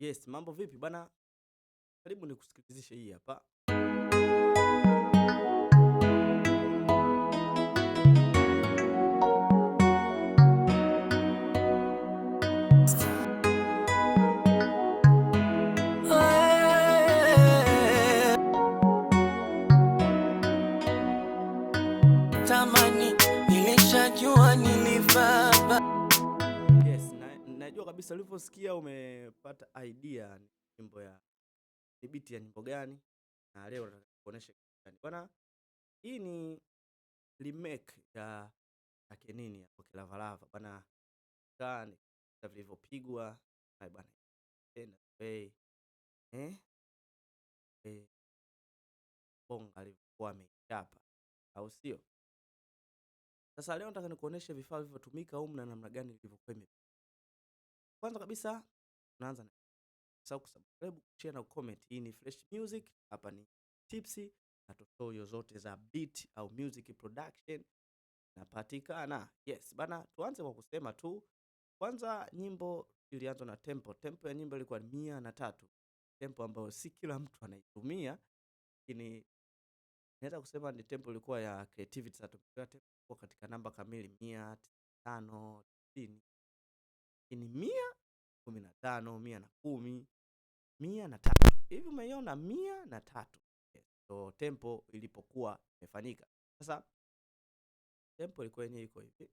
Yes, mambo vipi bwana? Karibu nikusikilizishe hii hapa. Tamani nilishajua nilivaba. Yes, najua kabisa ulivyosikia umepata idea ni nyimbo ya ni beat ya nyimbo gani, na leo nataka nikuoneshe kitu gani. Bwana, hii ni remake ya Akenini hapo Kilavalava. Bwana, kani vilivyopigwa bwana tena hey, eh eh bonga alikuwa amechapa, au sio? Sasa leo nataka nikuoneshe vifaa vilivyotumika humu na namna gani vilivyokuwa imepigwa. Kwanza kabisa tunaanza na subscribe, share na comment. Hii ni Fresh Music, hapa ni tips na tutorial zote za beat au music production napatikana. Yes, bana tuanze kwa kusema tu. Kwanza nyimbo ilianza na tempo. Tempo ya nyimbo ilikuwa 103. Tempo ambayo si kila mtu anaitumia, lakini naweza kusema ni tempo ilikuwa ya creativity. Sasa tumepewa tempo katika namba kamili 105, 90. Ni 115, 110, 103. Hivi umeiona 103? Yes. So tempo ilipokuwa imefanyika. Sasa tempo ilikuwa yenyewe iko hivi.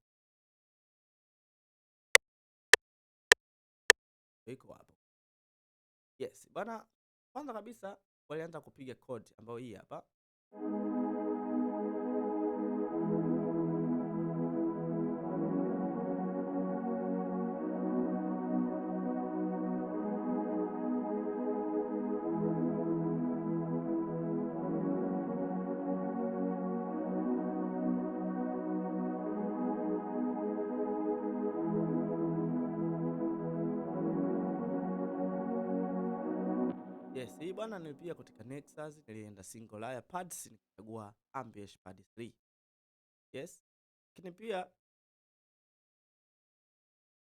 Iko hapo. Yes, bana kwanza kabisa walianza kupiga chord ambayo hii hapa. Yes, hii bwana nilipiga katika Nexus, nilienda single layer pads, nikachagua Ambience pad 3. Yes. Lakini pia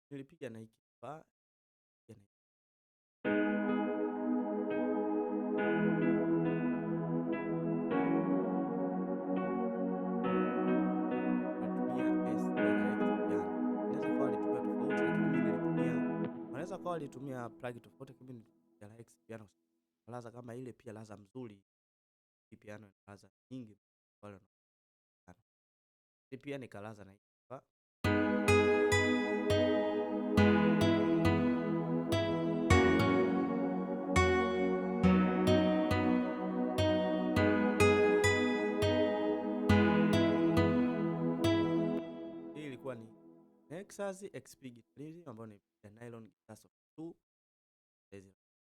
nilipiga na hiki hapa. Unaweza kwa alitumia plug tofauti, kama ni ya X piano laza kama ile, pia laza mzuri. Hii piano laza nyingi wale piano. Hii pia nikalaza na hapa. Hii ilikuwa ni Nexus XP Guitar ambayo ni nylon guitar soft 2.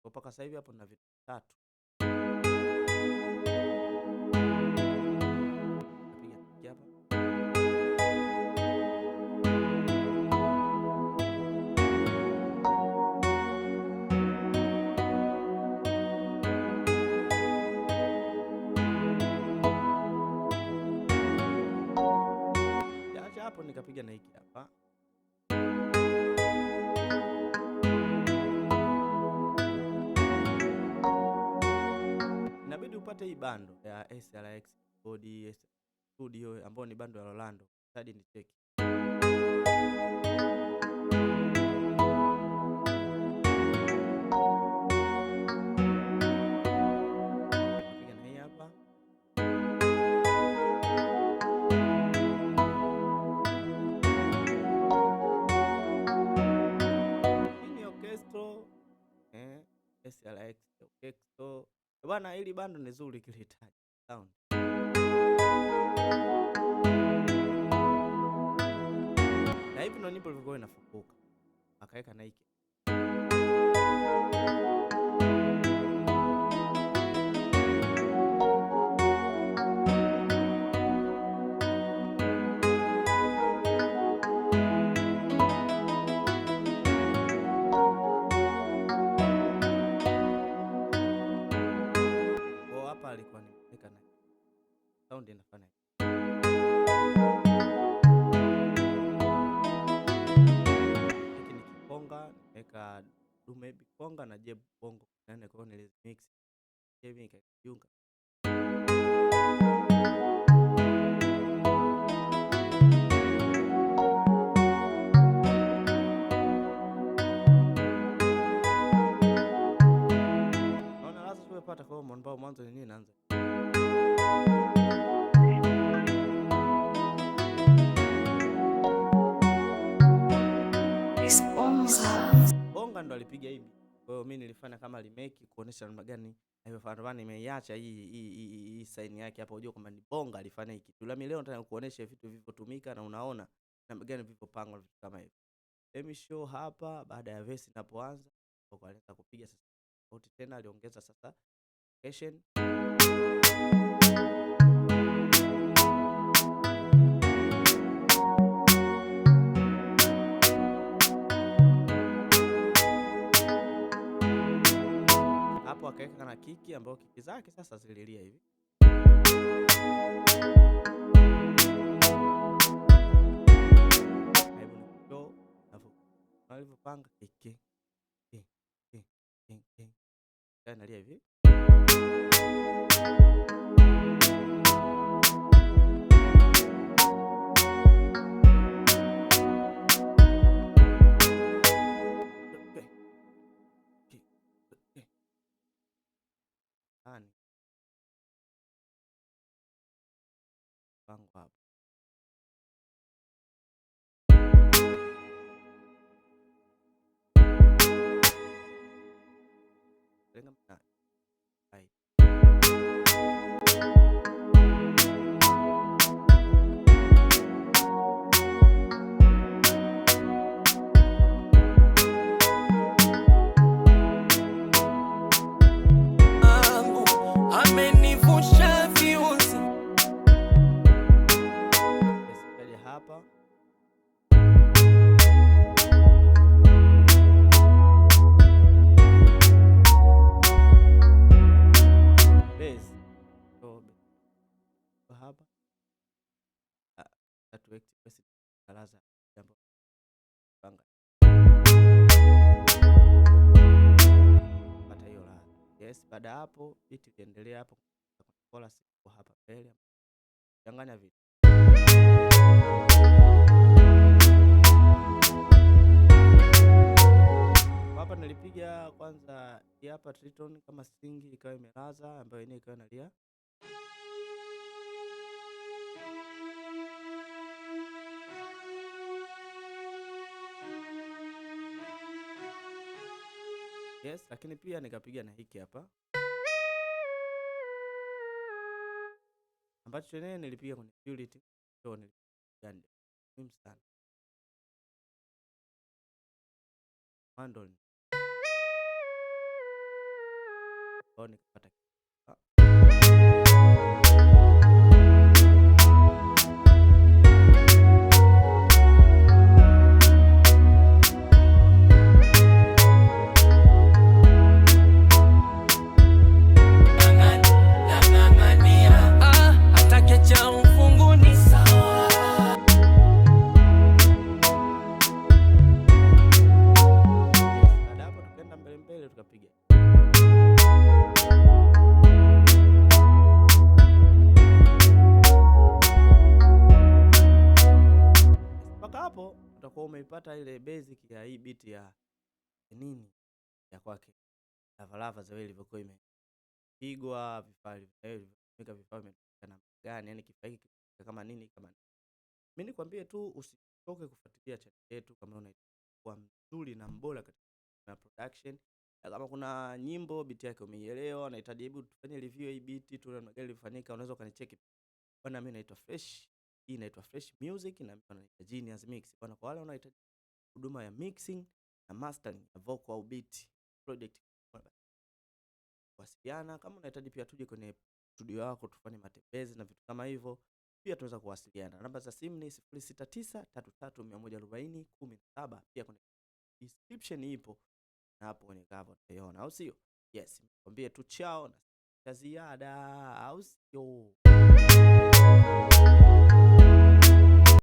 Kwa mpaka sasa hivi hapo na vitu 3. Napiga hapa. Acha hapo nikapiga na hiki hapa. Inabidi upate hii bando ya SLX Body Studio ambayo ni bando ya Rolando. Hadi ni check. Napiga na hii hapa. Hii ni orchestral SLX orchestral. Bwana hili bando ni zuri kilihitaji sound. Na hivi ndo nyimbo ilivyokuwa inafukuka. Akaweka na hiki. Kwa hapa alikuwa nimeweka na sound inafanya. Hiki ni kiponga, nimeweka Dume Bikonga na Jeb Bongo nane kwa nilizimix Jeb nikajiunga. Naona lazima tumepata kwa mbao mwanzo ni nini naanza. Bonga ndo alipiga hivi. Kwa hiyo mimi nilifanya kama remake kuonesha namna gani hivyo nimeiacha hii sign yake hapo, unajua kwamba ni Bonga alifanya hiki kitu. Leo nataka kuonesha vitu vilivyotumika na unaona namna gani vilivyopangwa vitu kama hivyo. Let me show hapa baada ya verse inapoanza kwa alianza kupiga sasa. Sauti tena aliongeza sasa location. Hapo akaweka na kiki ambayo kiki zake sasa zililia hivi. Hebu ndio hapo. Alivyopanga kiki. Analia hivi. Ani pango hapo. Lenga mna. Hai. Amenivusha viuzi. Yes, hapa. Hapa tatu express alaza jambo panga pata hiyo la. Yes, baada hapo biti iendelea hapo kwa siku hapa mbele changanya vitu hapa. Nilipiga kwanza hapa triton kama string ikawa imelaza ambayo yenyewe ikawa inalia. Yes, lakini pia nikapiga na hiki hapa ambacho chenyewe nilipiga kwenye Unity ndio nilipiga muhimu sana mandol au nikapata tukapiga mpaka hapo. Utakuwa umeipata ile basic ya hii beat ya nini ya kwake Lava za ilivyokuwa imepigwa, vifaa vimetumika na gani, yani kifaa hiki kama nini kama nini. Mimi nikwambie tu usitoke kufuatilia channel yetu kama unaikuwa mzuri na mbora katika production. Kama kuna nyimbo beat yake umeielewa, unahitaji hebu tufanye review hii beat tu na gani ilifanyika, unaweza ukanicheki. Bwana mimi naitwa Fresh, hii inaitwa Fresh Music na mimi naitwa Genius Mix. Bwana kwa wale wanahitaji huduma ya mixing na mastering ya vocal au beat project, wasiliana. Kama unahitaji pia tuje kwenye studio yako tufanye matembezi na vitu kama hivyo, pia tunaweza kuwasiliana. Namba za simu ni 0693340117. Pia kwenye description ipo na hapo kwenye cover utaiona, au sio? Yes, nikwambie tu chao na ziada, au sio?